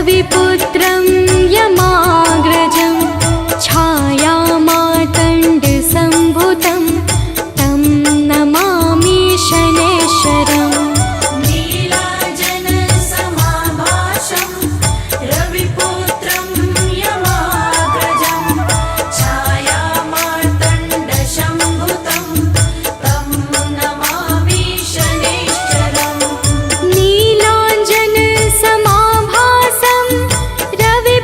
रविपुत्रं यमाग्रजं छायामार्तण्डसम्भुतं तं नमामि शनैश्वरम्। नीलाञ्जनसमाभासं रविपुत्रं यमाग्रजं छायामार्तण्डसम्भुतं तं नमामि शनैश्वरम्। नीलाञ्जनसमाभासं रवि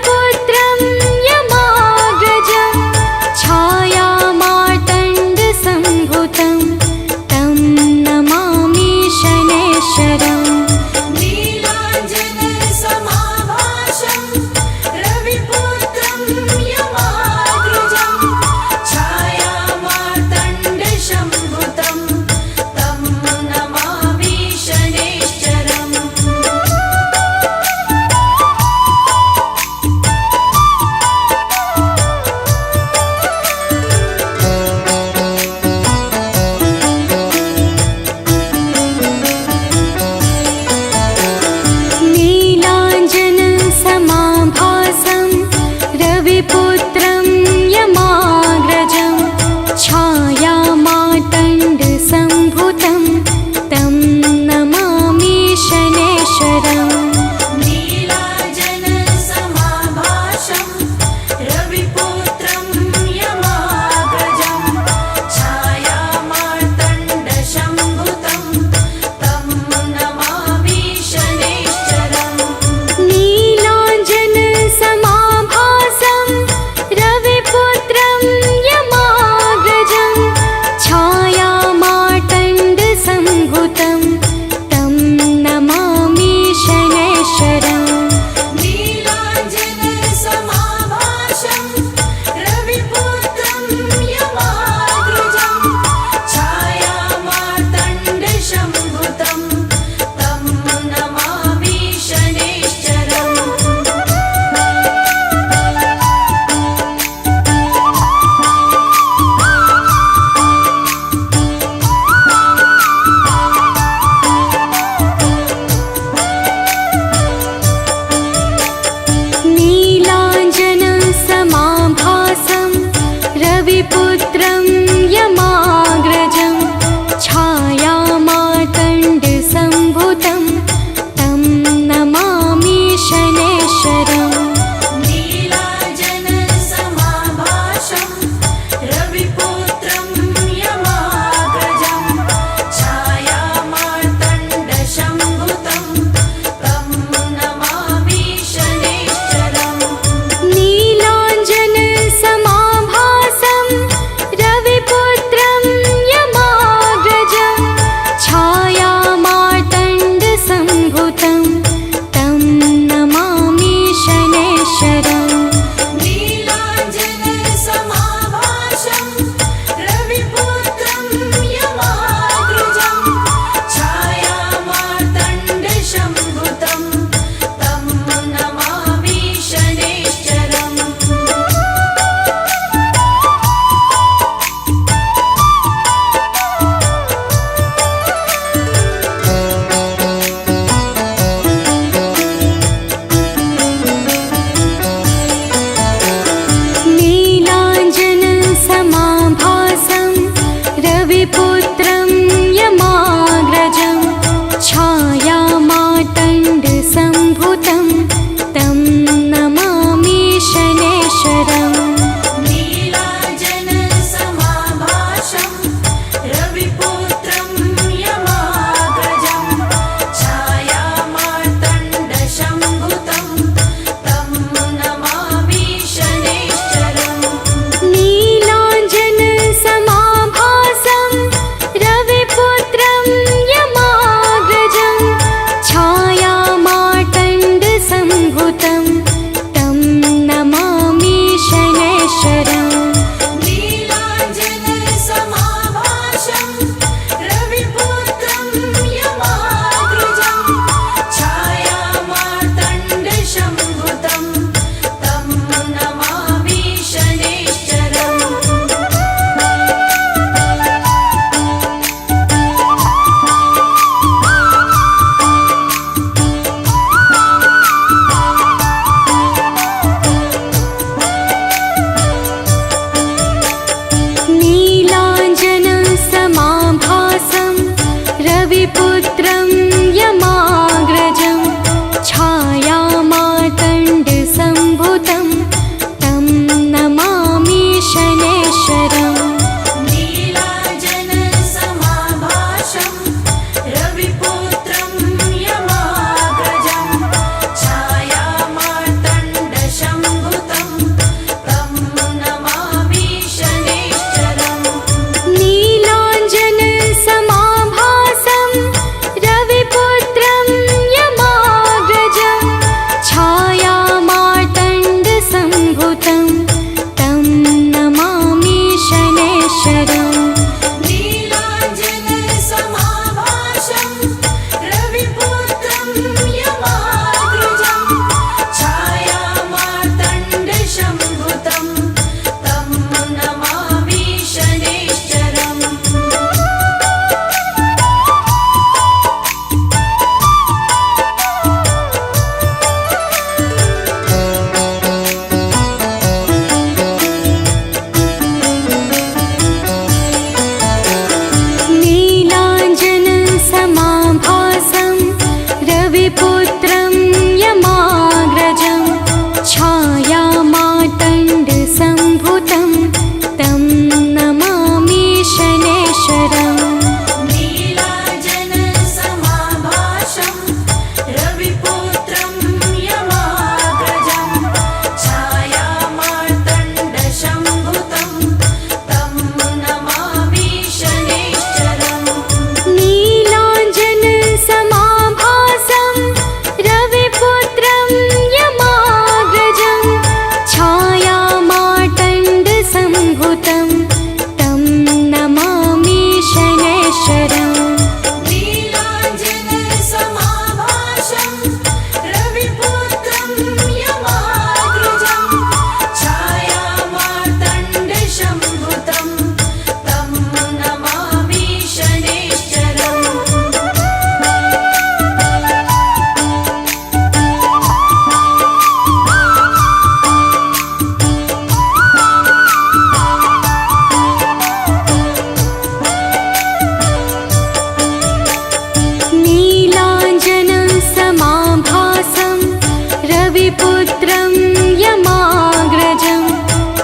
रविपुत्रं यमाग्रजं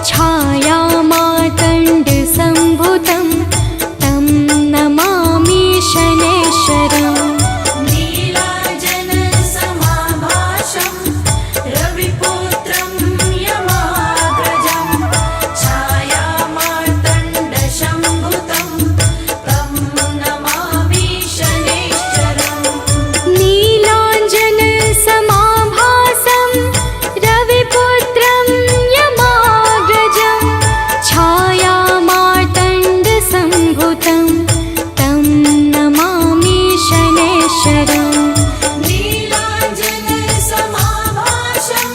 छायामार्तण्डसम्भुतं तं नमामि शनैश्चरम् नीलाञ्जनसमाभासं रविपुत्रं यमाग्रजं छायामार्तण्डसम्भुतं तं नमामि शनैश्चरम् नीलाञ्जनसमाभासं रविपुत्रं यमाग्रजं छायामार्तण्डसम्भुतं तं नमामि शनैश्चरम् नीलाञ्जनसमाभासं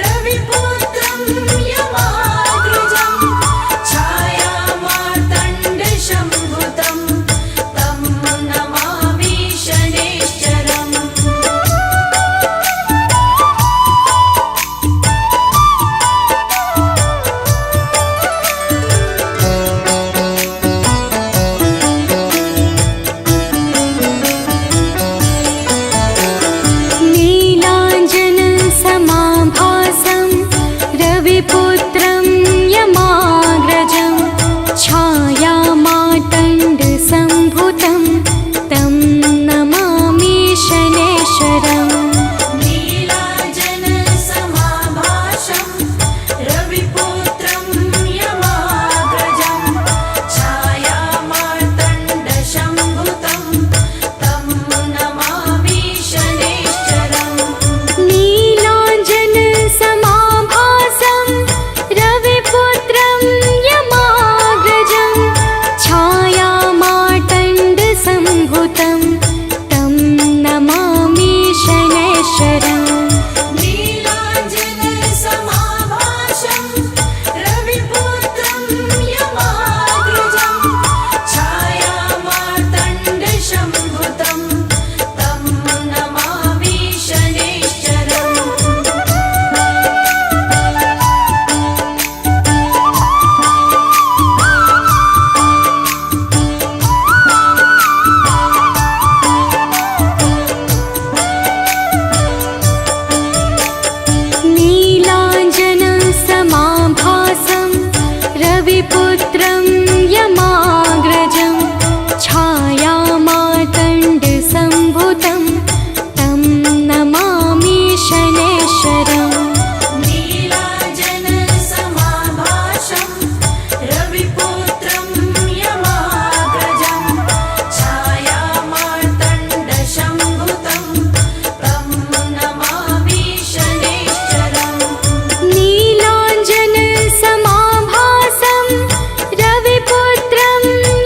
रविपुत्रं यमाग्रजं छायामार्तण्डसम्भुतं तं नमामि शनैश्चरम् नीलाञ्जनसमाभासं रविपुत्रं यमाग्रजं छायामार्तण्डसम्भुतं तं नमामि शनैश्चरम् नीलाञ्जनसमाभासं रविपुत्रं यमाग्रजं छायामार्तण्डसम्भुतं तं नमामि शनैश्चरम् नीलाञ्जनसमाभासं रविपुत्रं यमाग्रजं छायामार्तण्डसम्भुतं तं नमामि शनैश्चरम् नीलाञ्जनसमाभासं रविपुत्रं यमाग्रजं छायामार्तण्डसम्भुतं तं नमामि शनैश्चरम् नीलाञ्जनसमाभासं रविपुत्रं यमाग्रजं छायामार्तण्डसम्भुतं तं नमामि शनैश्चरम् नीलाञ्जनसमाभासं रविपुत्रं यमाग्रजं छायामार्तण्डसम्भुतं तं नमामि शनैश्चरम् नीलाञ्जनसमाभासं रविपुत्रं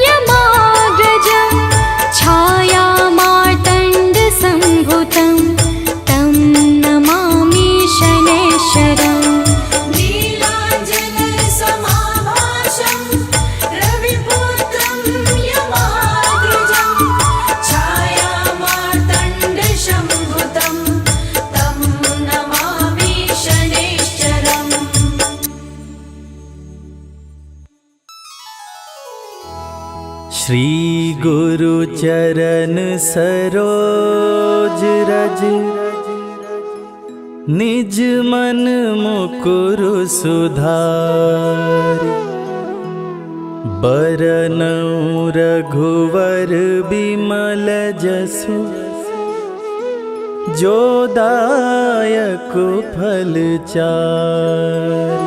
यमाग्रजं छायामार्तण्डसम्भुतं तं नमामि शनैश्चरम् नीलाञ्जनसमाभासं रविपुत्रं यमाग्रजं छायामार्तण्डसम्भुतं तं नमामि शनैश्चरम् श्री गुरु चरण सरोज रज निज मन मुकुरु सुधार बरनउँ रघुवर बिमल जसु जो दायक फल चारि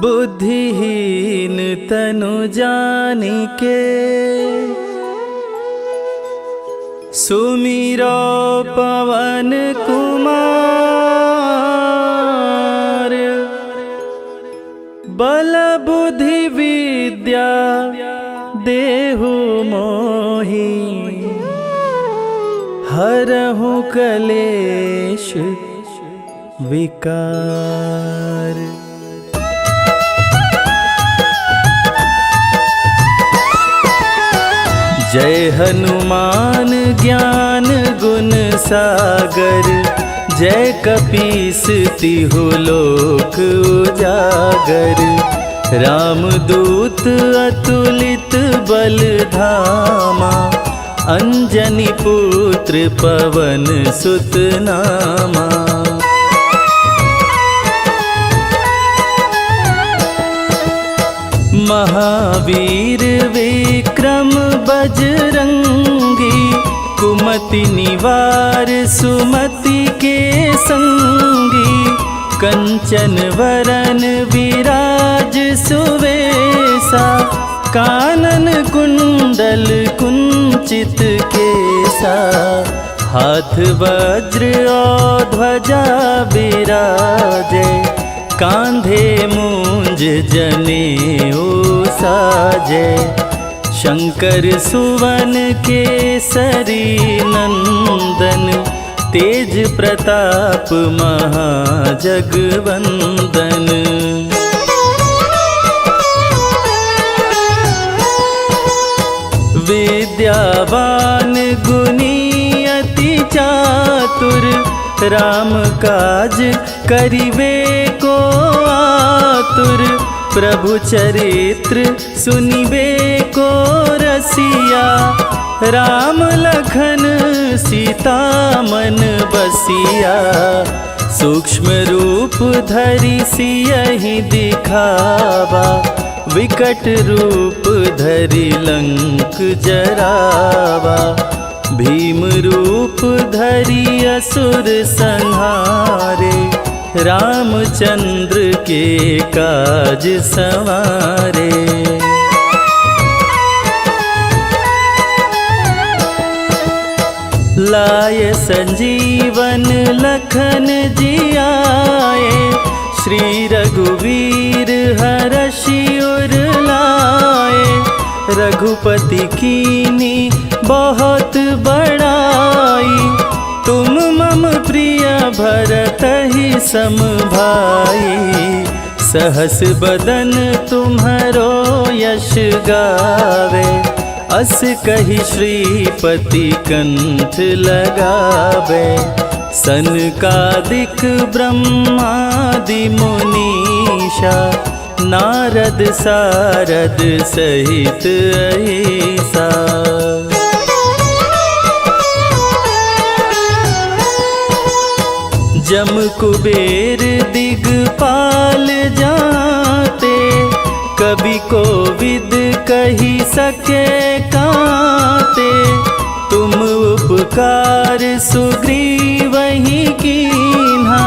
बुद्धिहीन तनु जानिके सुमिरो पवन कुमार बल बुद्धि विद्या देहु मोहि हरहु कलेश विकार। जय हनुमान ज्ञान गुण सागर जय कपीस तिहु लोक उजागर रामदूत अतुलित बल धामा अंजनी पुत्र पवन सुत नामा। महावीर विक्रम बजरंगी, कुमति निवार सुमति के संगी, कंचन वरन विराज सुवेसा, कानन कुंडल कुंचित केसा, हाथ वज्र और ध्वजा बिराजे, कांधे मूंज जनेऊ साजे, शंकर सुवन केसरी नंदन, तेज प्रताप महाजगवंदन। विद्यावान गुणी अति चातुर, राम काज करिवे को आतुर, प्रभु चरित्र सुनिबे को रसिया, राम लखन सीता मन बसिया, सूक्ष्म रूप धरि सियहि दिखावा, विकट रूप धरि लंक जरावा, भीम रूप धरि असुर संहारे, रामचंद्र के काज संवारे। लाय संजीवन लखन जियाए, श्री रघुवीर हरषि उर लाए, रघुपति कीनी बहुत बड़ाई, तुम मम प्रिय भरतहि सम भाई, सहस बदन तुम्हरो यश गावे, अस कहि श्रीपति कंठ लगावे, सनकादिक ब्रह्मादि मुनीषा, नारद सारद सहित अहिसा। जम कुबेर दिगपाल जाते, कवि कोविद कही सके काते, तुम उपकार सुग्रीवहि कीन्हा,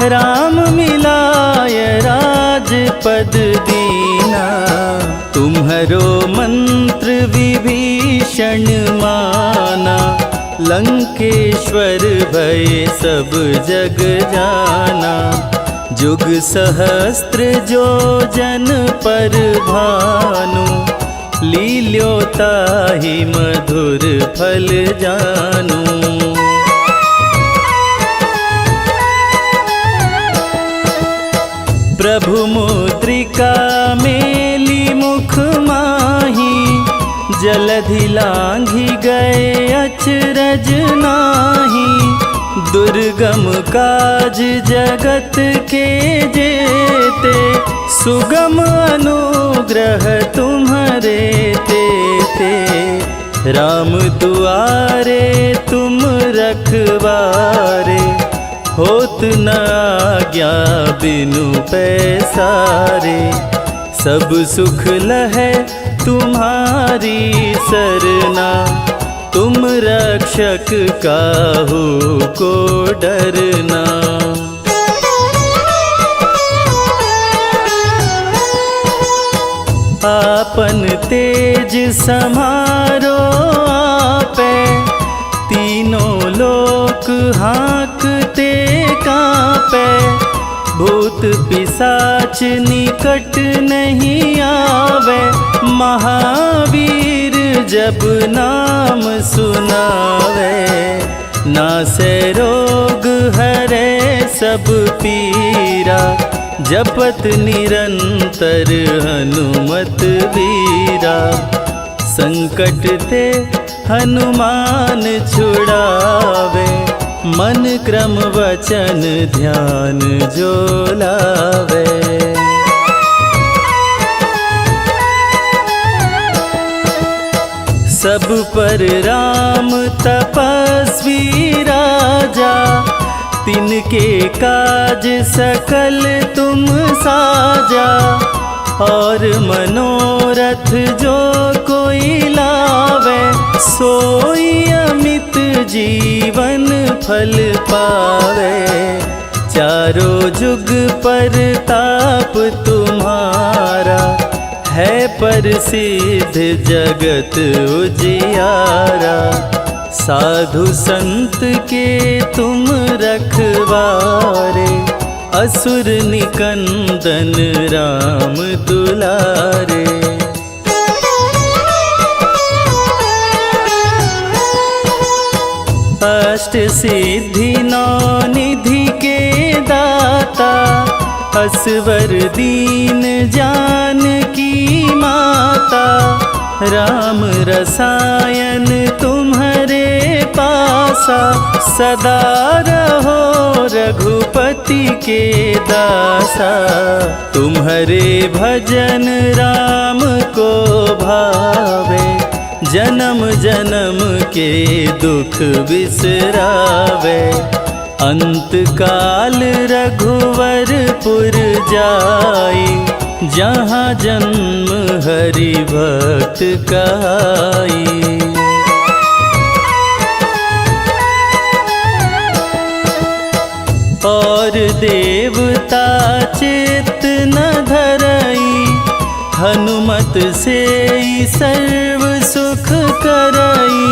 राम मिलाय राजपद दीना, तुम्हरो मंत्र विभीषण माना, लंकेश्वर भय सब जग जाना, जुग सहस्त्र जो जन पर भानु, लील्योताहि मधुर फल जानू। प्रभु मुद्रिका मेली मुख माही, जलधि लांघि गए अचरज नाही, दुर्गम काज जगत के जेते, सुगम अनुग्रह तुम्हारे तेते, राम दुआरे तुम रखवारे, होत न आज्ञा बिनु पैसारे, सब सुख लहै तुम्हारी सरना, तुम रक्षक काहू को डरना। आपन तेज समारो आपे, तीनों लोक हाँकते कांपे, भूत पिशाच निकट नहीं आवे, महावीर जब नाम सुनावे, नासे रोग हरे सब पीरा, जपत निरंतर हनुमत वीरा, संकट ते हनुमान छुड़ावे, मन क्रम वचन ध्यान जो लावे। सब पर राम तपस्वी राजा, तिनके काज सकल तुम साजा, और मनोरथ जो कोई लावे, सोई अमित जीवन फल पावे। चारों जुग पर ताप तुम्हारा, है प्रसिद्ध जगत उजियारा। साधु संत के तुम रखवारे, असुर निकंदन राम दुलारे। अष्ट सिद्धि नौ निधि के दाता, असवर दीन जानकी माता। राम रसायन तुम्हारे पासा, सदा रहो रघुपति के दासा। तुम्हारे भजन राम को भावे, जन्म जन्म के दुख बिसरावे। अंत काल रघुवरपुर जाई, जहाँ जन्म हरि भक्त कहाई। और देवता चित्त न धरई, हनुमत से सर्व सुख करई।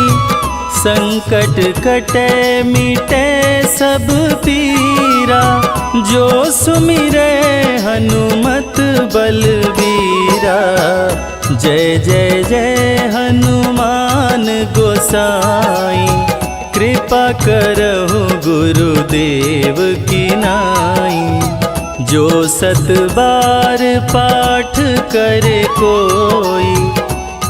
संकट कटे मिटे सब पीरा, जो सुमिरे हनुमत बलबीरा। जय जय जय हनुमान गोसाई, कृपा करहु गुरुदेव की नाई। जो 7 बार पाठ करे कोई,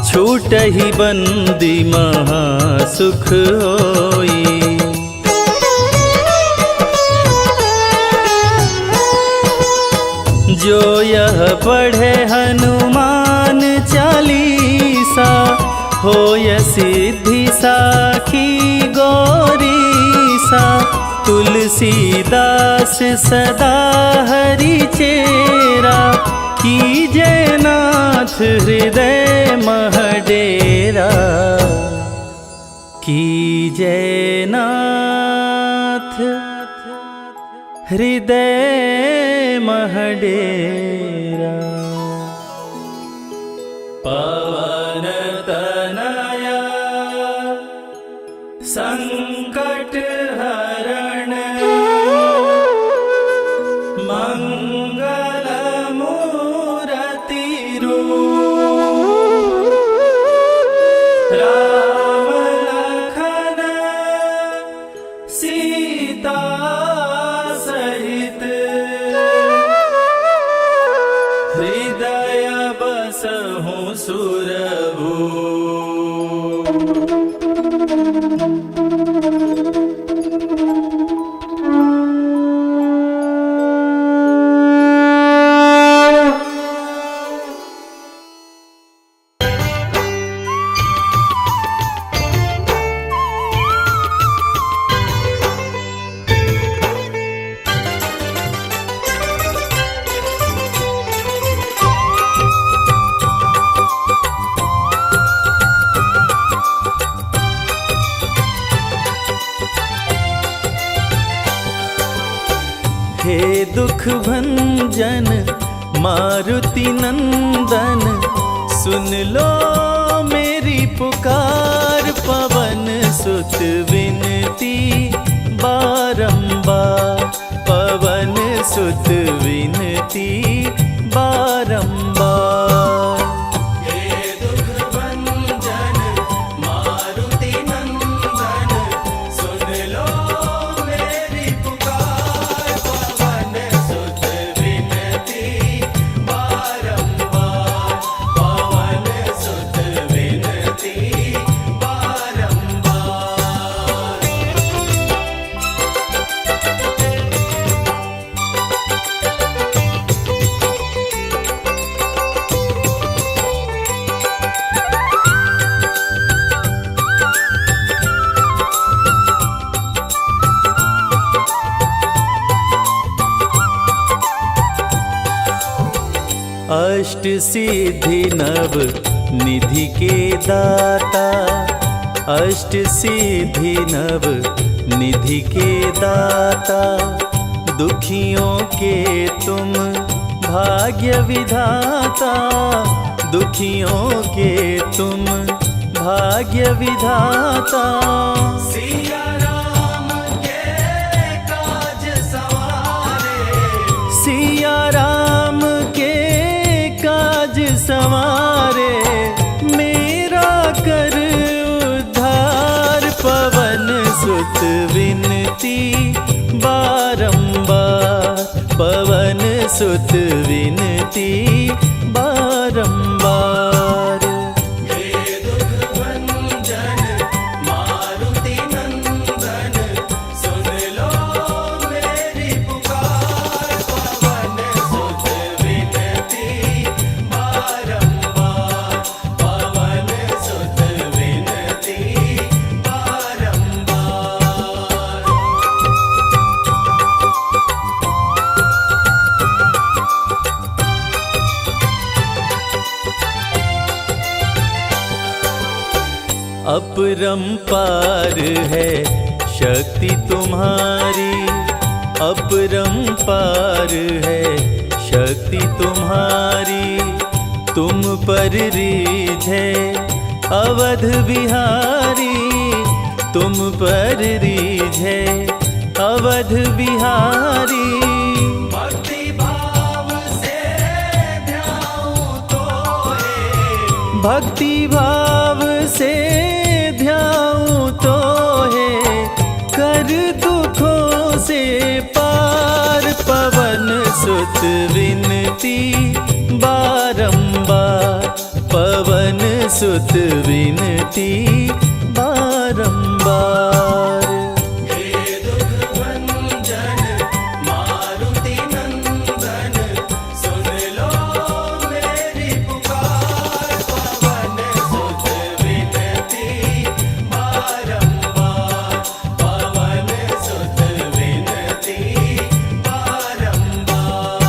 छूटहि बंदी महा सुख होई। जो यह पढ़े हनुमान चालीसा, होय सिद्धि साखी गौरीसा। तुलसीदास सदा हरि चेरा, कीजय नाथ हृदय मह डेरा। कीजय नाथ हृदय मह डेरा। पवन तनया संकट हरण, मंगल मूरति रूप। राम लखन सीता सहित, हृदय बसहु सुरभूप। हे दुख भंजन मारुति नंदन, सुन लो मेरी पुकार। पवन सुत विनती बारंबार, पवन सुत विनती बारंबार। हे दुख भंजन मारुति नंदन, सुन लो मेरी पुकार। पवन सुत विनती बारंबार, पवन सुत विनती बारंबार। अष्ट सिद्धि नव निधि के दाता, अष्ट सिद्धि नव निधि के दाता, दुखियों के तुम भाग्य विधाता, दुखियों के तुम भाग्य विधाता। सिया राम के काज सवारे, सिया राम के काज संवारे, मेरा कर उद्धार। पवन सुत विनती बारंबार, पवन सुत विनती बारंबार। हे दुख भंजन मारुति नंदन, सुन लो मेरी पुकार। पवन सुत विनती बारंबार, पवन सुत विनती बारंबार। अपरंपार है शक्ति तुम्हारी, अपरंपार है शक्ति तुम्हारी। तुम पर रीझे अवध बिहारी, तुम पर रीझे अवध बिहारी। भक्ति भाव से ध्याऊं तो है, भक्ति भाव से ध्याऊं तो है, कर दुखों से पार। पवन सुत विनती बारंबार, पवन सुत विनती बारंबार। हे दुख भंजन मारुति नंदन, सुन लो मेरी पुकार। पवन सुत विनती बारंबार, पवन सुत विनती बारंबार।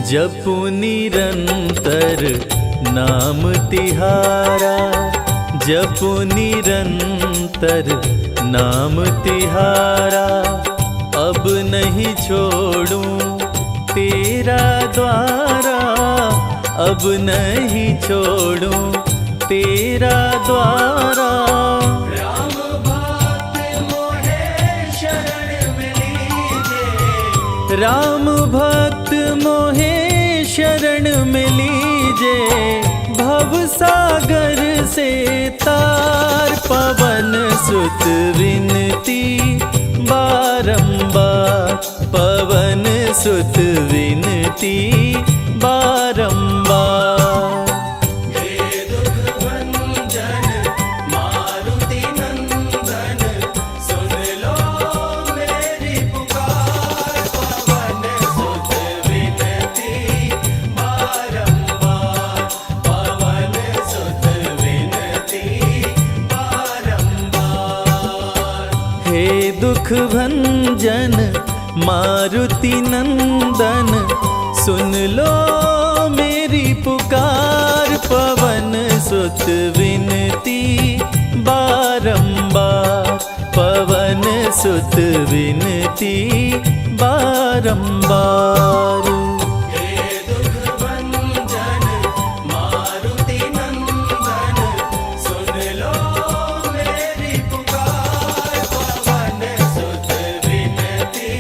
जपु निरंतर नाम तिहारा, जपु निरंतर नाम तिहारा। अब नहीं छोड़ूं तेरा द्वारा, अब नहीं छोड़ूं तेरा द्वारा। राम भक्त मोहे शरण में लीजे, राम भक्त मोहे शरण में लीजे, भव सागर से तार। पवन सुत विनती बारंबार, पवन सुत विनती बारंबार। हे दुख भंजन मारुति नंदन, सुन लो मेरी पुकार। पवन सुत विनती बारंबार, पवन सुत विनती बारंबार। हे दुख भंजन मारुति नंदन, सुन लो मेरी पुकार। पवन सुत विनती बारंबार, पवन सुत विनती बारंबार। हे दुख भंजन मारुति नंदन, सुन लो मेरी पुकार। पवन सुत विनती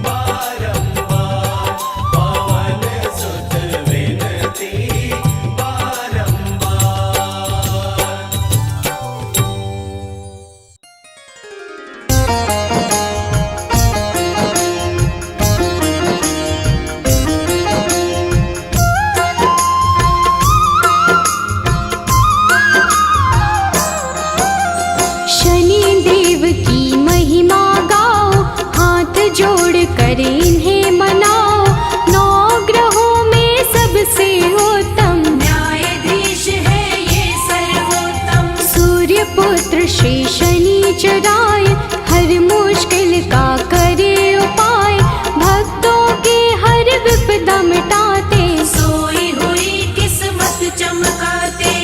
बारंबार, पवन सुत विनती बारंबार। जोड़ कर इन्हें मनाओ, नौ ग्रहों में सबसे उत्तम न्यायाधीश है ये सर्वोत्तम। सूर्य पुत्र श्री शनिचराय, हर मुश्किल का करे उपाय, भक्तों की हर विपदा मिटाते, सोई हुई किस्मत चमकाते।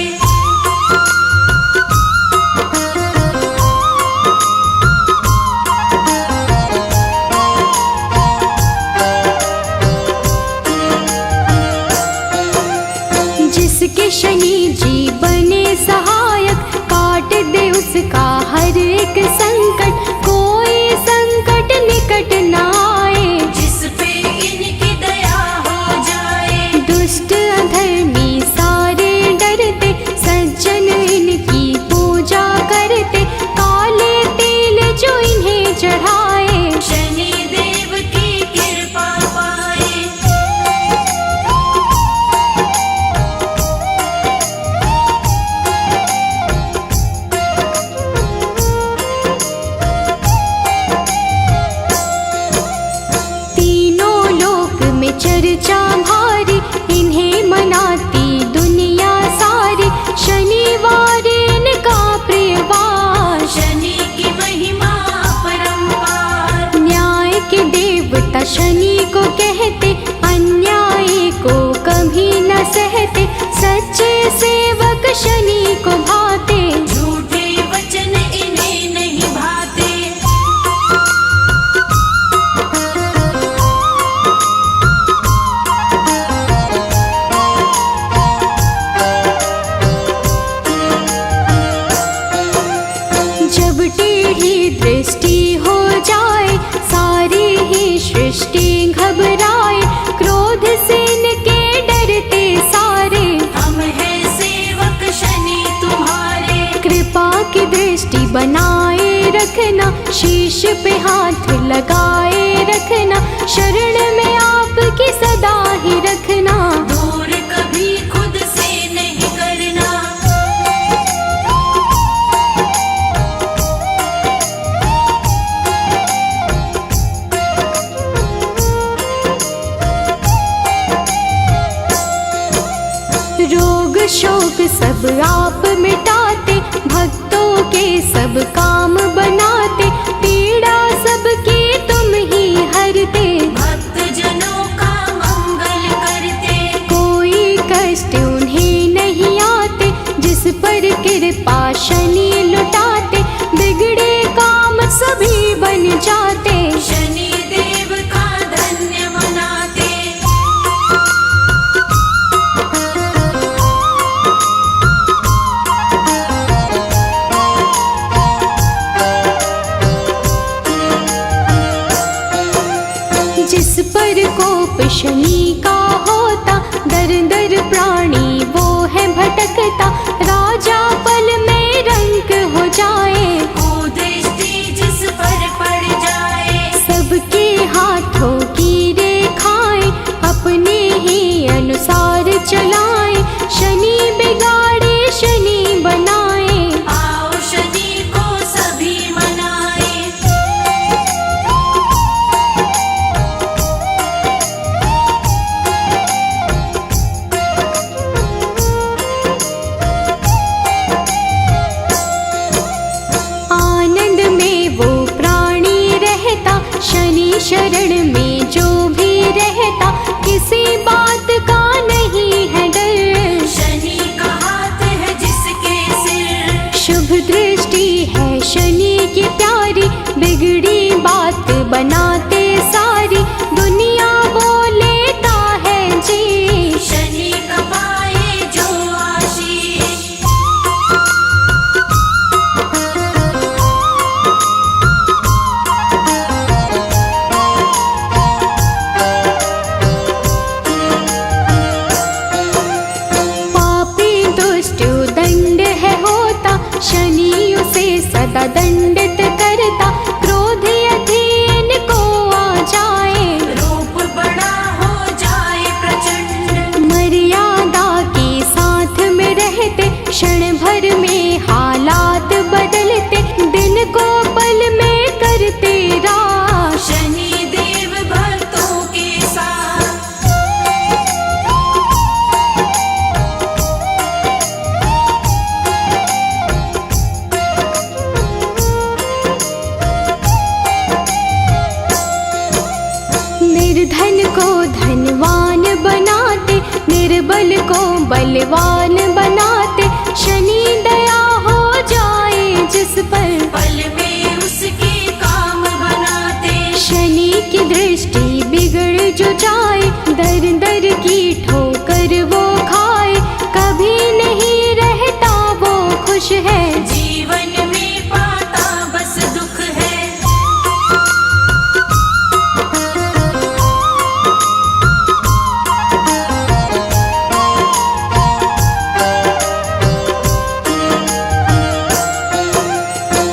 जिसके शनि जी बने सहायक, काट दे उसका हर एक संकट, कोई संकट निकट न आए, जिस पे इनकी दया हो जाए। दुष्ट अधर्मी सारे डरते, सज्जन इनकी पूजा करते, काले तेल जो इन्हें चढ़ाए, शनि देव की कृपा पाए। तीनों लोक में चर्चा भारी, इन्हें मनाती दुनिया सारी, शनिवार इनका प्रियवार, शनि की महिमा परंपार। न्याय के देवता शनि को कहते, अन्याय को कभी न सहते, सच्चे सेवक शनि को भाते, झूठे वचन इन्हें नहीं भाते। जब टेढ़ी दृष्टि हो जाए, सारी ही सृष्टि घबराए, क्रोध से इनके डरते सारे, हम हैं सेवक शनि तुम्हारे। कृपा की दृष्टि बनाए रखना, शीश पे हाथ लगाए रखना, शरण में आपकी सदा ही रखना, दूर कभी खुद से नहीं करना। रोग शोक सब आप मिटाते, भक्तों के सब काम बनाते, पीड़ा सबकी तुम ही हरते, भक्त जनों का मंगल करते। कोई कष्ट उन्हें नहीं आते, जिस पर कृपा शनि लुटाते, बिगड़े काम सभी बन जाते, शनि देव का धन्य मनाते। जिस पर कोप शनि का होता, दर दर प्राणी वो है भटकता, राजा पल में रंक हो जाए, कुदृष्टि जिस पर पड़ जाए। सबके हाथों की रेखाएं अपने ही अनुसार चलाए, शनि बिगाड़े शनि बनाए, आओ शनि को सभी मनाए। आनंद में वो प्राणी रहता, शनि शरण में जो भी रहता, किसी बात का नहीं है डर, शनि का हाथ है जिसके सिर। शुभ दृष्टि है शनि की प्यारी, बिगड़ी बात बनाते सारी, दुनिया वो लेता है जी, शनि का पाए जो आशीष। पापी दुष्ट दंड है होता, शनि उसे सदा दंडित करता, क्रोध अधीन को आ जाए, रूप बड़ा हो जाए प्रचंड। मर्यादा के साथ में रहते, क्षण भर में हालात बदलते, दिन को पल में करते राश, शनि दुर्बल को बलवान बनाते, शनि दया हो जाए जिस पर, पल में उसके काम बनाते। शनि की दृष्टि बिगड़ जो जाए, दर दर की ठोकर वो खाए, कभी नहीं रहता वो खुश है, जीवन में पाता बस दुख है।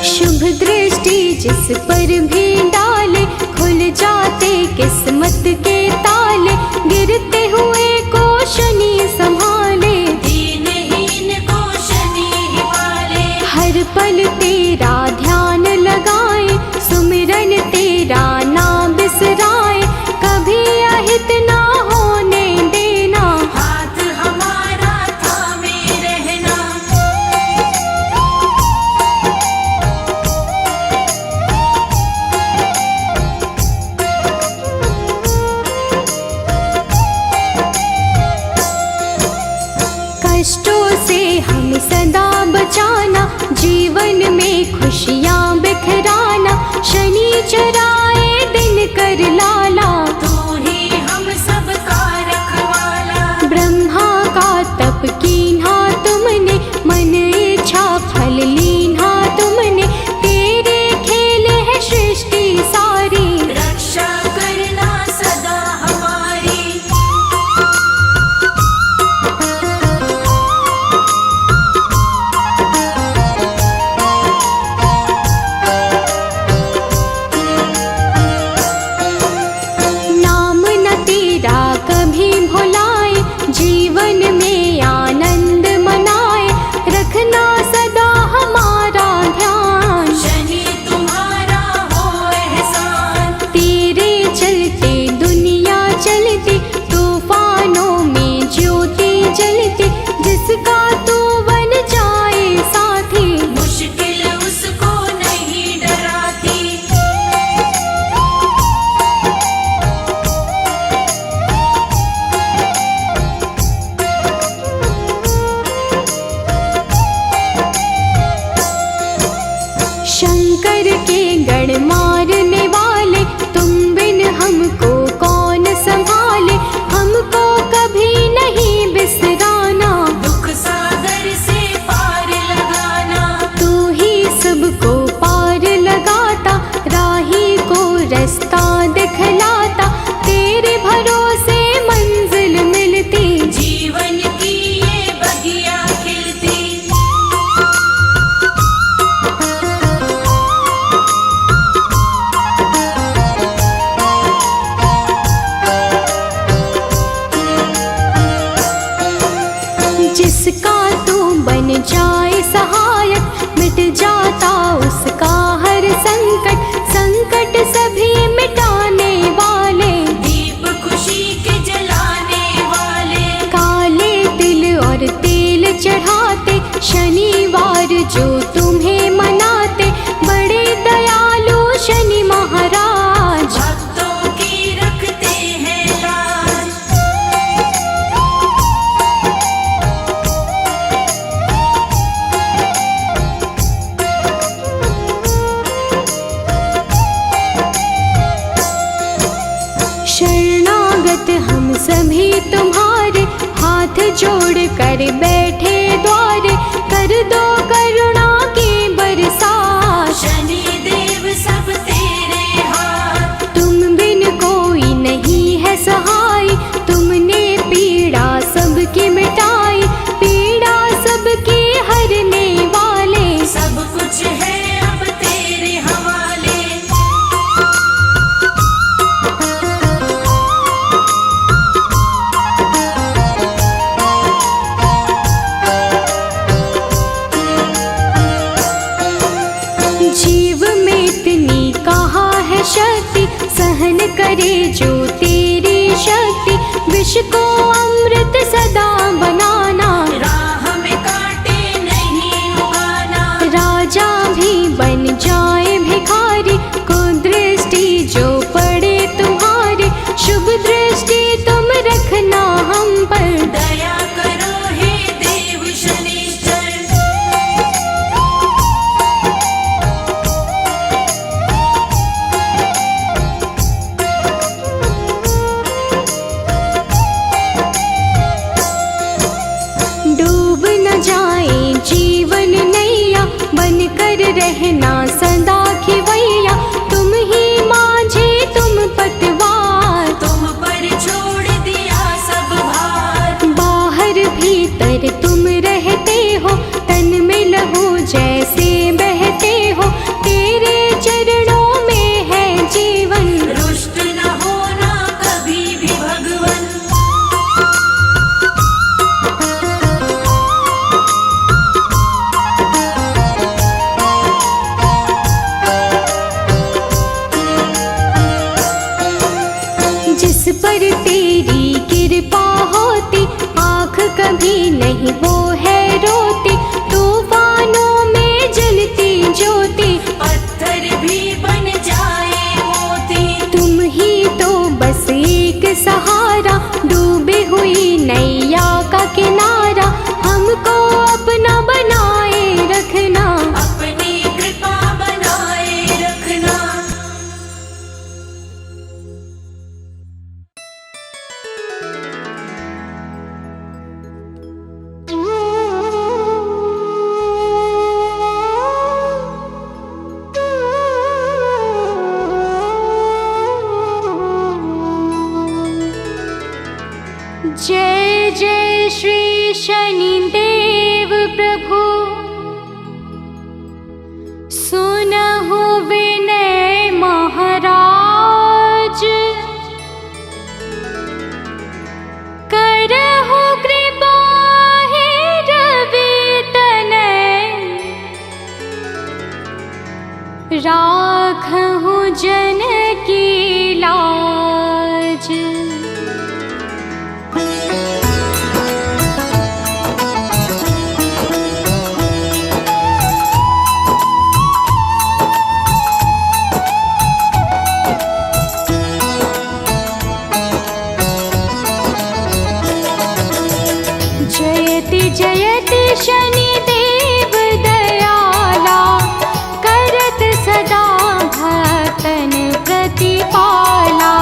शुभ दृष्टि जिस पर भी डाले, खुल जाते किस्मत के ताले, गिरते हुए को शनि संभाले, दीनहीन को शनि ही पाले। हर पल तेरा ध्यान लगाए, सुमिरन तेरा ना बिसराए, कभी अहित ना होने देना, हाथ हमारा थामे रहना। कष्टों से हमें सदा बचाना, जीवन में खुशियाँ बिखराना, शनि चराए दिन कर लाला, तू ही हम सबका रखवाला। ब्रह्मा का तप कीन्हा तुमने, मन इच्छा फल लीन्हा तुमने, तेरे खेल है सृष्टि सारी, रक्षा करना सदा हमारी। नाम न तेरा कभी भुलाए, जीवन में आनंद मनाए, रखना सदा हमारा ध्यान, शनि तुम्हारा हो एहसान। तेरे चलते दुनिया चलती, तूफानों में ज्योति जलती, जिसका तू बन जाए साथी, मुश्किल उसको नहीं डराती। शंकर के गण मारने वाले, तुम बिन हमको कौन संभाले, हमको कभी नहीं बिसराना, दुख सागर से पार लगाना। तू ही सबको पार लगाता, राही को रास्ता दिखलाता, तेरे भरोसे मंजिल मिलती, जीवन की ये बगिया खिलती। जिसका तू बन जाए सहायक, मिट जाता उसका हर संकट, संकट सभी मिटाने वाले, दीप खुशी के जलाने वाले। काले तिल और तेल चढ़ाते, शनिवार जो तुम्हें मनाते, बड़े दयालु शनि महाराज, भक्तों की रखते हैं लाज। शरणागत हम सभी तुम्हारे, हाथ जोड़ कर बैठे द्वारे, कर दो करुणा की बरसात, शनि देव सब तेरे हाथ। तुम बिन कोई नहीं है सहाय, तुमने पीड़ा सबकी मिटाई, पीड़ा सबकी हरने वाले, सब कुछ है अब तेरे हवाले। जीव में इतनी कहाँ है शक्ति, सहन करे जो तेरी शक्ति, विष को अमृत सदा बनाना, राह में कांटे नहीं उगाना। राजा भी बन जाए भिखारी, को दृष्टि जो पड़े तुम्हारी, शुभ दृष्टि तुम रखना हम पर, दया पर रहना सदा खिवैया, तुम ही माझे तुम पतवार। तुम पर छोड़ दिया सब भार। बाहर भीतर तुम रहते हो, तन में लहू जैसे बहते हो, तेरे चरणों में है जीवन। रुष्ट न होना कभी भी भगवन। जिस पर तेरी कृपा होती, आँख कभी नहीं वो है रोती। तूफानों में जलती ज्योति, पत्थर भी बन जाए मोती। तुम ही तो बस एक सहारा, डूबी हुई नैया का किनारा। हमको अपना बनाए रखना, अपनी कृपा बनाए रखना। जय जय श्री शनिदेव प्रभु, सुनहु विनय महाराज। करहु कृपा हे रवि तनय, राखहु जन की लाज। जयति जयति शनिदेव दयाला, करत सदा भक्तन प्रतिपाला।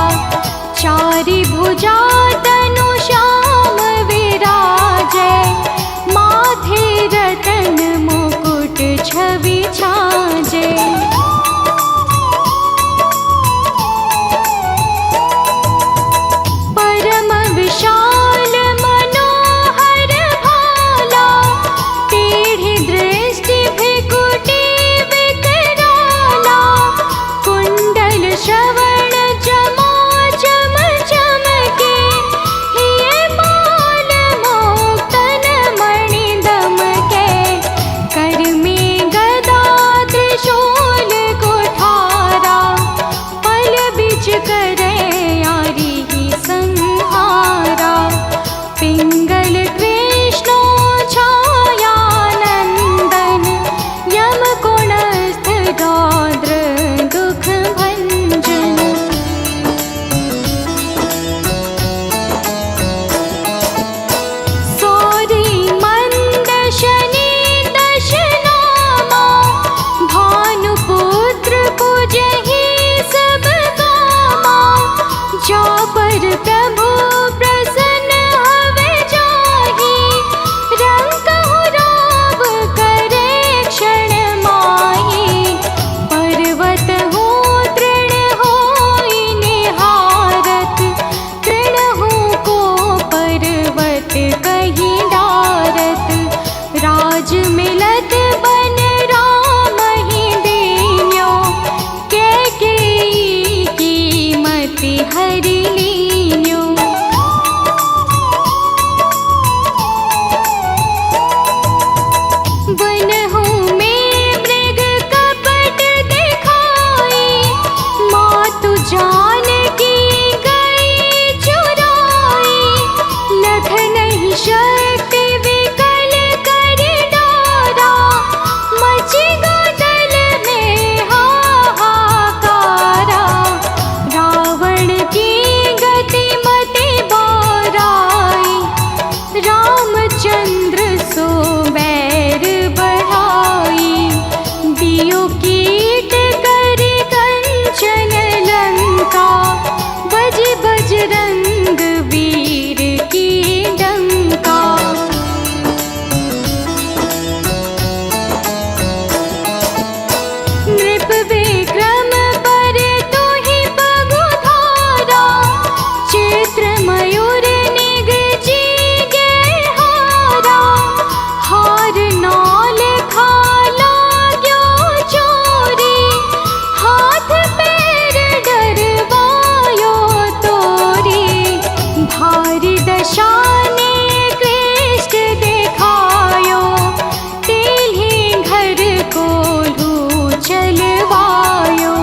कोल्हू चलवायो,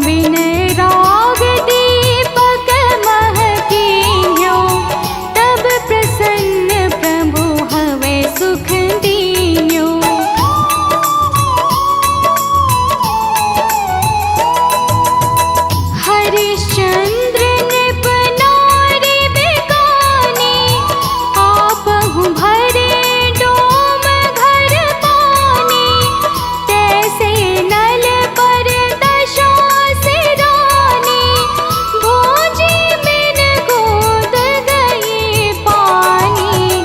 विनय राग दीपक महकीन्यो, तब प्रसन्न प्रभु हवे सुख दीन्यो। हरिश्चंद्र नृप नारी बिकानी, आपहु भरे डोम घर पानी, तैसे नल पर दशा सिरानी, भोजी बिन गोद गए पानी।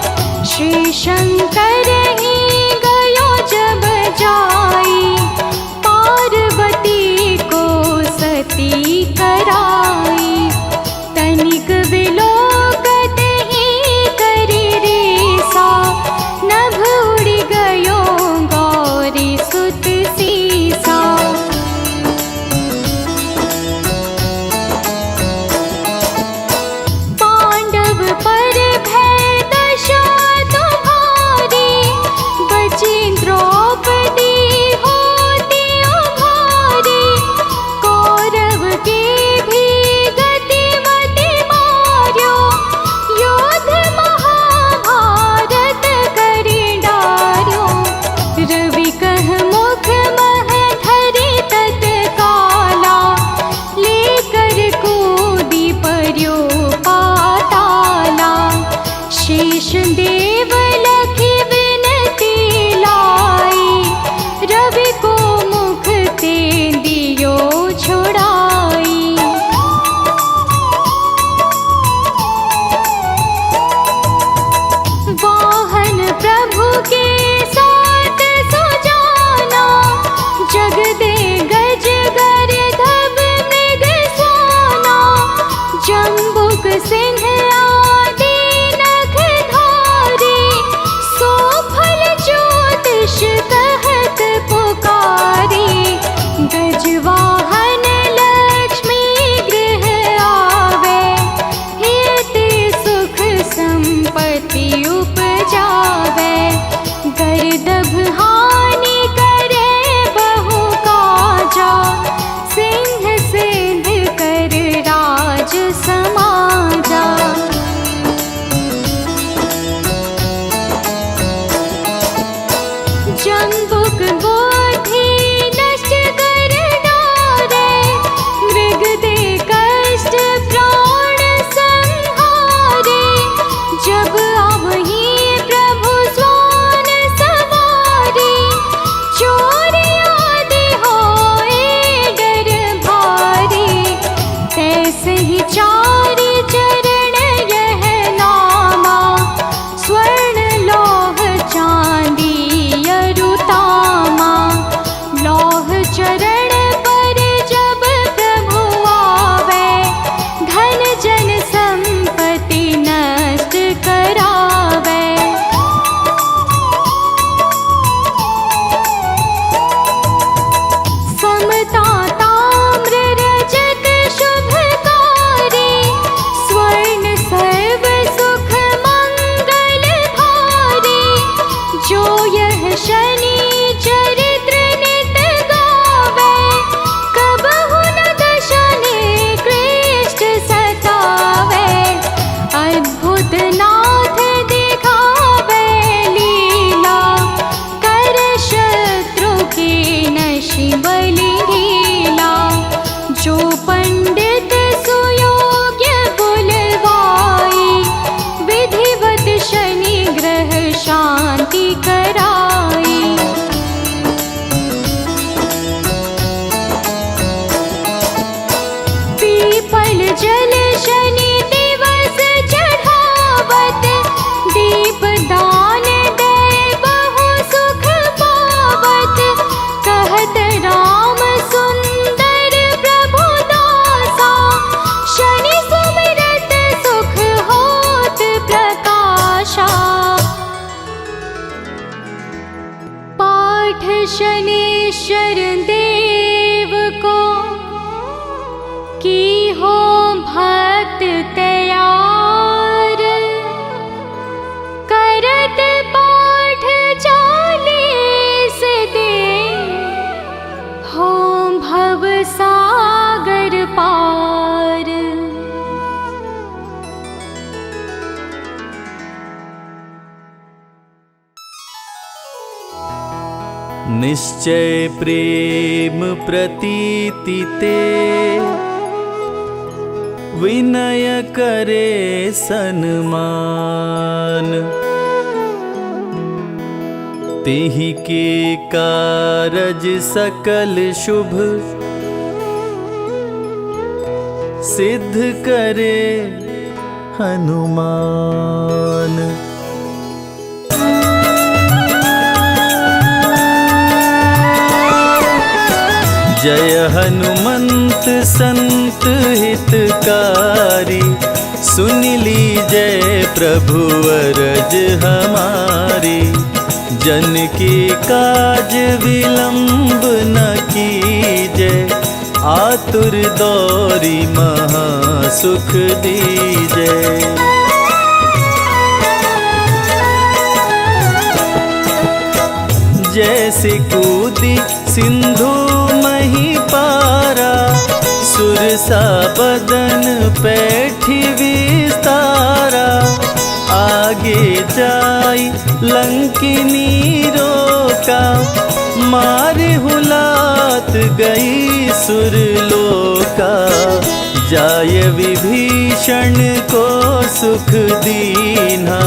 श्री शंकर ही गयो जब जाई, पार्वती को सती कराई। तनिक विलोकत ही करी रेसा, नभ उड़ गयो गौरी सुत सीसा। पांडव पर भय दशा तुम्हारी, बची द्रौपदी होती उभारी। कौरव की भी गति मति मार्यो, योद्ध महाभारत करी डार्यो। रवि कह मुख मह धरि तत्काला, लेकर कूदी पर्यो पाताला। शेष देव लखी विनती लाई, रवि को मुख ते दियो छुड़ाई। वाहन प्रभु के साथ सुजाना, जग दे गज गर धब मृग स्वाना। जम्बुक सिंह आदि नख धारी, सो फल ज्योतिष कहत पुकारी। गज वाहन लक्ष्मी गृह आवे, हित सुख संपत्ति उपजावे। गर्दभ हानि करे बहु काजा, सिंह सिद्ध कर राज समाजा। जम्बुक बोधि नष्ट कर डारे, मृग दे कष्ट प्राण संहारे। जब आवही प्रभु स्वान सवारी, चोर आदि होए डर भारी। तैसे ही चारि चरण यह नामा, स्वर्ण लोह चांदी अरुतामा। लौह चरण पर जब प्रभु आवे, धन जन संपत्ति नष्ट करावे। समता ताम्र रजत शुभकारी, स्वर्ण सर्व सुख मंगल भारी। जो यह शनि चरित्र नित गावे, कबहु न दशा निकृष्ट सतावे। अद्भुत नाथ दिखावे लीला, कर शत्रु की नशि बलि ढीला। जो पंडित सुयोग्य बुलवाई, विधिवत शनि ग्रह शांति कराई। पीपल जल शनि दिवस चढ़ावत, दीप दान दे बहु सुख पावत। कहत राम सुंदर प्रभु दासा, शनि सुमिरत सुख होत प्रकाशा। पाठ शनीश्वर देव को, की हो भक्त तैयार। करत पाठ 40 दिन, निश्चय प्रेम प्रतीति ते विनय करे सन्मान। तेहि के कारज सकल शुभ सिद्ध करे हनुमान। जय हनुमंत संत हितकारी, सुन लीजय प्रभु अरज हमारी। जन के काज विलंब न कीजय, आतुर दौरी महा सुख दीजय। जैसे कूदी सिंधु मही पारा, सुरसा बदन पैठी विस्तारा। आगे जाई लंकिनी रोका, मारे हुलात गई सुरलोका। जाय विभीषण को सुख दीन्हा,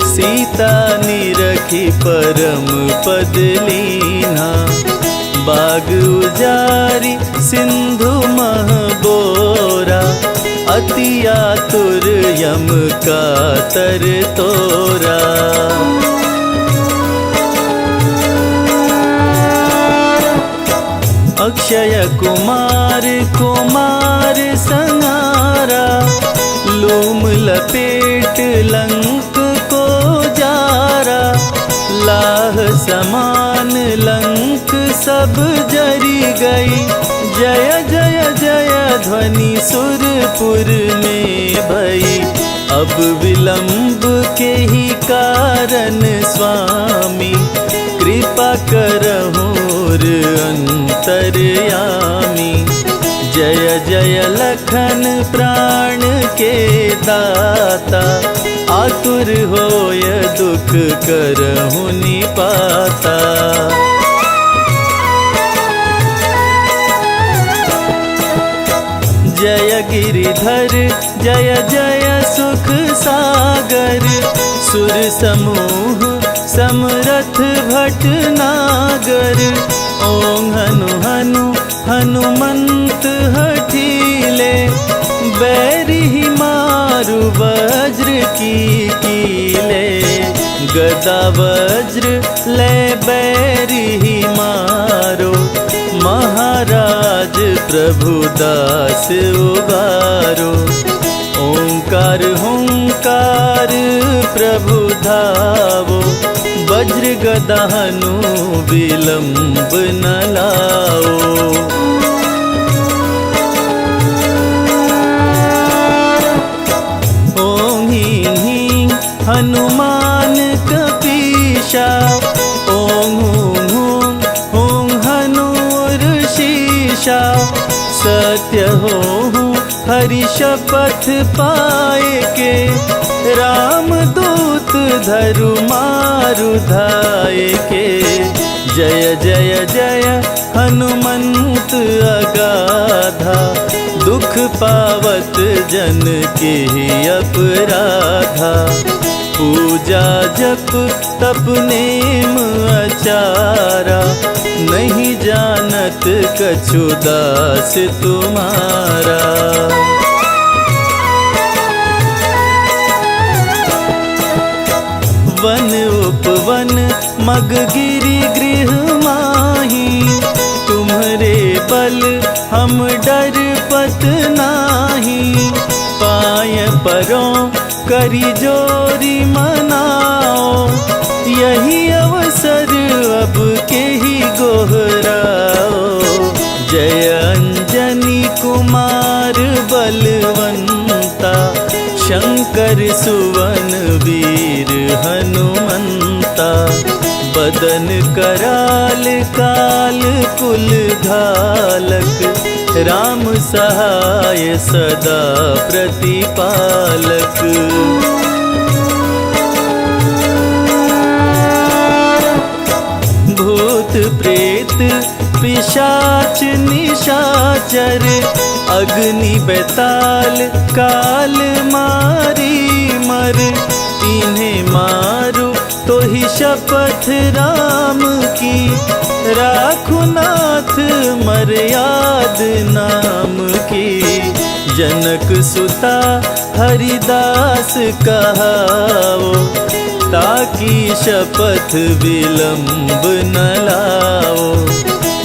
सीता निरखी परम पद लीन्हा। बाग उजारी सिंधु मह बोरा, अति आतुर यम का तर तोरा। अक्षय कुमार कुमार संहारा, लूम लपेट लंक को जारा। लाह समान लंक सब जरी गई, जय जय जय ध्वनि सुरपुर में भई। अब विलंब के ही कारण स्वामी, कृपा करहुर अंतर्यामी। जय जय लखन प्राण के दाता, आतुर होय दुख करहु निपाता। जय गिरिधर जय जय सुख सागर, सुर समूह समरथ भटनागर। ओं हनु हनु हनुमंत हठीले, बैरी मारु वज्र की कीले। गदा वज्र ले बैरी मारो, महाराज प्रभु दास उबारो। ओंकार हुंकार प्रभु धावो, वज्र गदा हनु विलंब न लाओ। ओं हीं हीं हनुमान कपीशा, ओं हूं हूं हूं हनुर शीशा। सत्य होहूं हरि शपथ पाए के, राम दूत धरु मारु धाये के। जय जय जय हनुमंत अगाधा, दुख पावत जन के अपराधा। पूजा जप तप नेम आचारा, नहीं जानत कछु दास तुम्हारा। वन उपवन मग गिरि गृह माही, तुम्हरे बल हम डर पत नाही। पाय परों करी जोरी मनाओ, यही अवसर अब के ही गोहराओ। जय अंजनी कुमार बलवंता, शंकर सुवन वीर हनुमंता। बदन कराल काल कुल घालक, राम सहाय सदा प्रतिपालक। भूत प्रेत पिशाच निशाचर अग्नि बेताल काल मारी मर। इन्हें मारो तो ही शपथ राम की, राखु नाथ मर्याद नाम की। जनक सुता हरिदास कहाओ, ताकि शपथ विलंब न लाओ।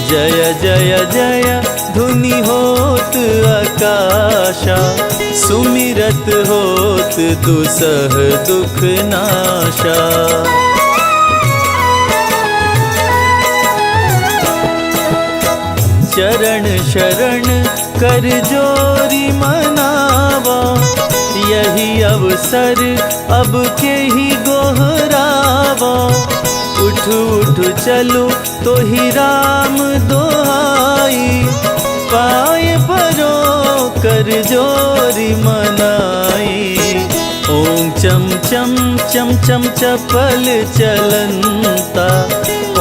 जय जय जय धुनि होत आकाशा, सुमिरत होत दुसह दुख नाशा। चरण शरण कर जोरी मनावा, यही अवसर अब के ही गोहरावा। उठ उठ चलो तो ही राम दोहाई, पाए परो कर जोरी मनाई। ओम चम चम चम चम चपल चलंता,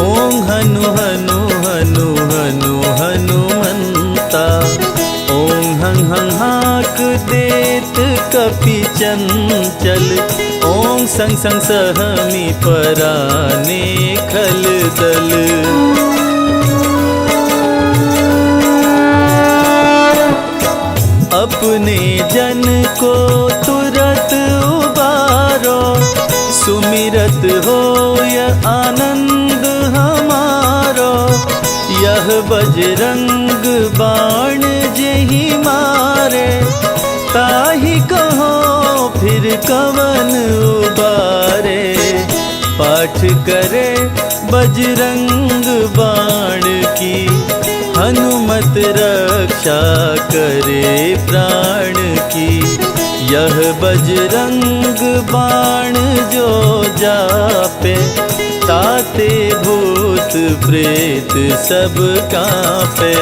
ओम हनु हनु हनु हनु हनुमंता। ओम हं हं हाक देत कपि चंचल, ओम संग संग सहमी पराने खल दल। अपने जन को तुरत उबारो, सुमिरत होय आनंद हमारो। यह बजरंग बाण जेहि मारे, ताहि कहो फिर कवन उबारे। पाठ करे बजरंग बाण की, हनुमत रक्षा करे प्राण की। यह बजरंग बाण जो जापे, ताते भूत प्रेत सब कांपे।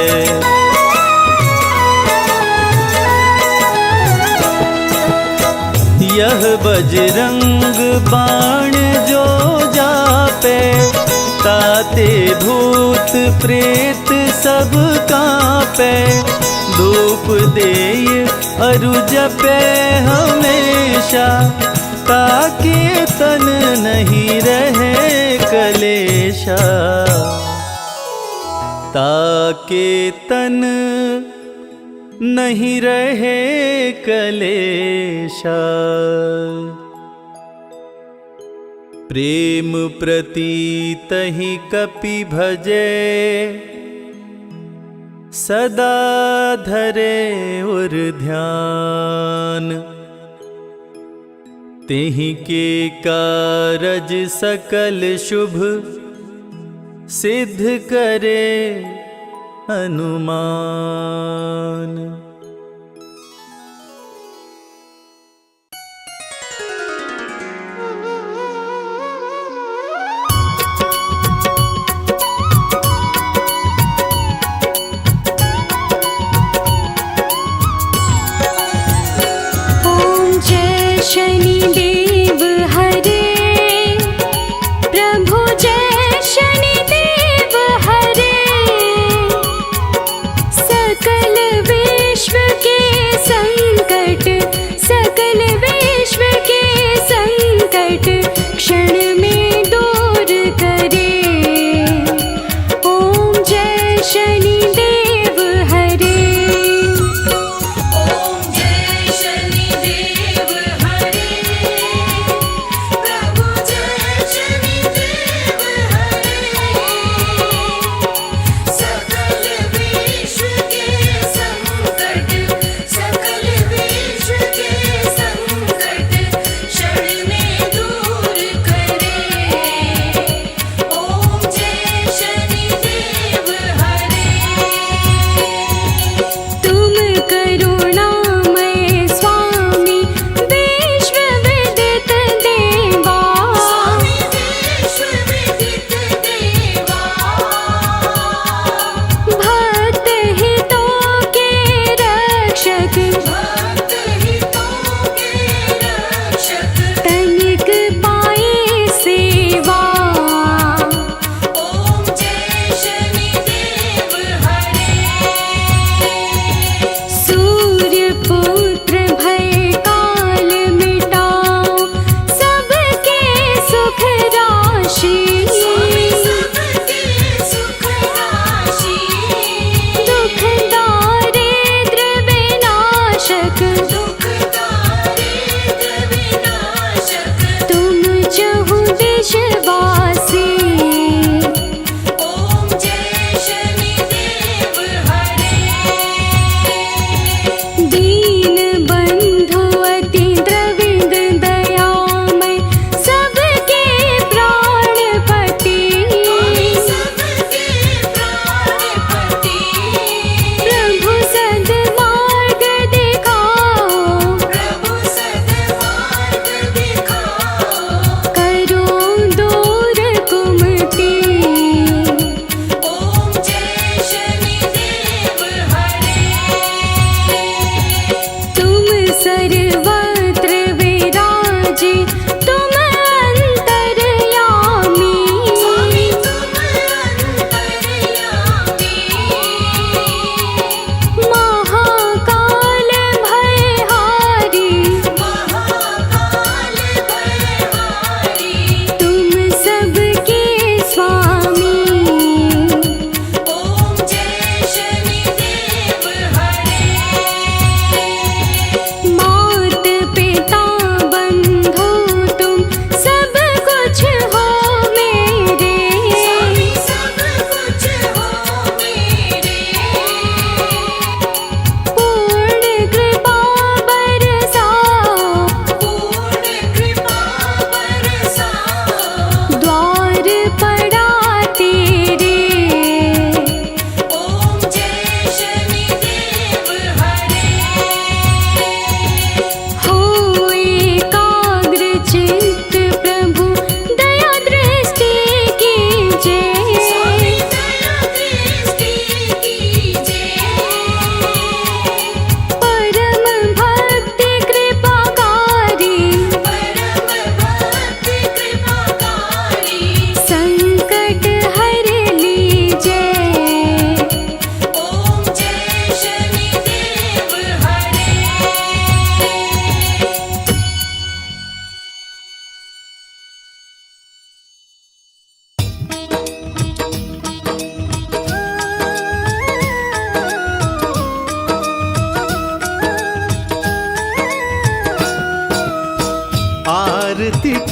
यह बजरंग बाण जो जापे, ताते भूत प्रेत सब कांपे। धूप देय अरु जपे हमेशा, ताके तन नहीं रहे कलेशा। ताके तन नहीं रहे कलेशा। प्रेम प्रतीत ही कपि भजे, सदा धरे उर ध्यान। तेहि के कारज सकल शुभ, सिद्ध करे हनुमान। शनिदेव हरे, प्रभु जय शनिदेव हरे। सकल विश्व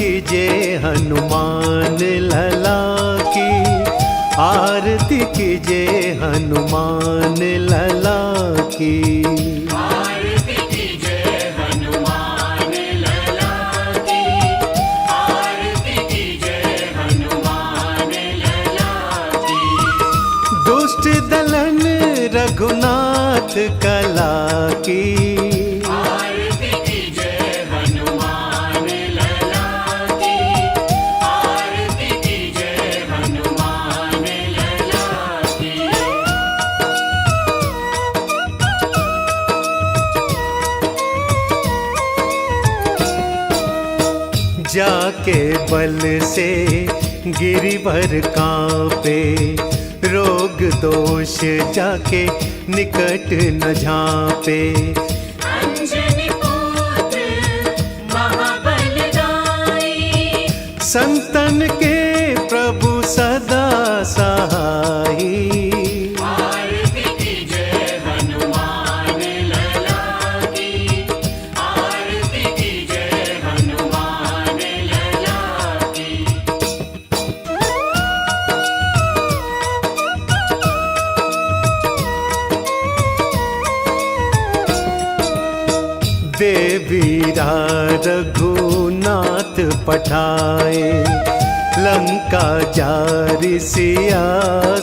कीजिए हनुमान लला की, आरती कीजिए हनुमान लला की। आरती कीजिए हनुमान लला की, आरती कीजिए हनुमान लला की। दुष्ट दलन रघुनाथ कला की, आरती कीजिए हनुमान लला की, आरती कीजिए हनुमान लला की। जाके बल से गिरिवर कांपे, रोग दोष जाके निकट न झांपे। अंजनी पुत्र महाबलदाई, संतन के प्रभु सदा सहाई। आरती कीजिए हनुमान लला की, आरती कीजिए हनुमान लला की। देवीरा रघुनाथ पठाए, लंका जारि सिया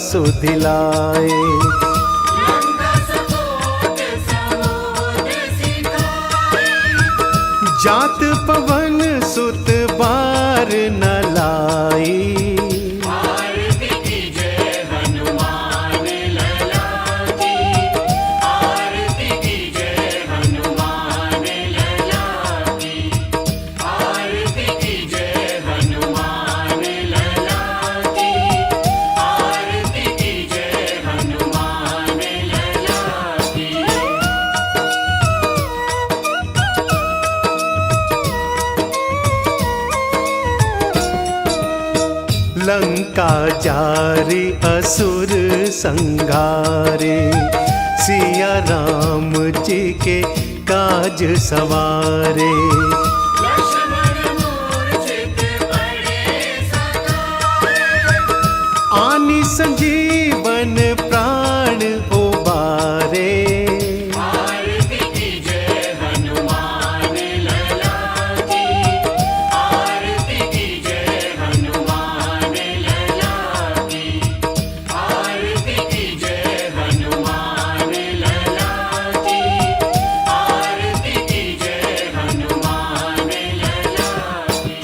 सुधिलाए। लंका सपोत समुद्र सिखाए, जात पवन सुत बार न लाई। आरती कीजिए हनुमान लला की, आरती कीजिए हनुमान लला की, आरती कीजिए हनुमान लला की, आरती कीजिए हनुमान लला की। लंका जारी असुर संघारे, सिया राम जी के काज सवारे। लक्ष्मण मूर्छित पड़े सकाए, आनि संजीवन प्राण उबारे। आरती कीजिए हनुमान लला की, आरती कीजिए हनुमान लला की, आरती कीजिए हनुमान लला की, आरती कीजिए हनुमान लला की।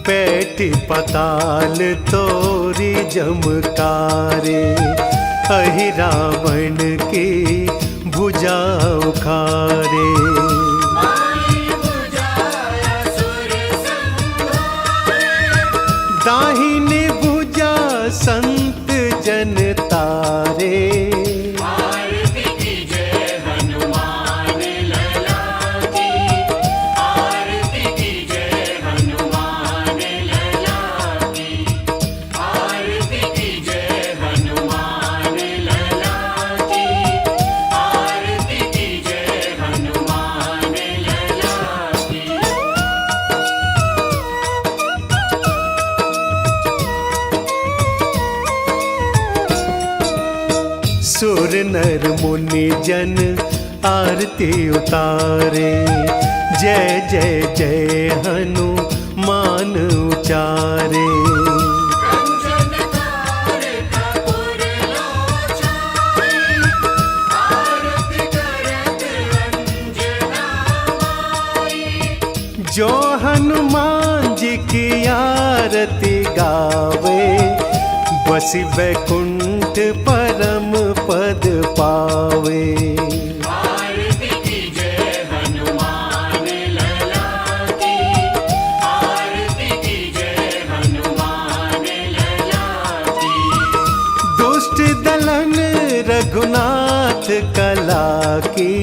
पैठी पताल तोरी जमकारे, अहि रावण की भुजा उखारे। माई बुझाया सुर संहारे, दाहिनी भुजा संत जन तारे। आरती कीजिए हनुमान लला की, आरती कीजिए हनुमान लला की, आरती कीजिए हनुमान लला की, आरती कीजिए हनुमान लला की। सुर नर मुनि जन आरती उतारे, जय जय जय हनुमान उचारे। कंचन थार कपूर लोचन, आरती करत अंजना माई। जो हनुमान जी की आरती गावे, बसी वैकुंठ परम पद पावे। आरती कीजिए हनुमान लला की, आरती कीजिए हनुमान लला की। दुष्ट दलन रघुनाथ कला की,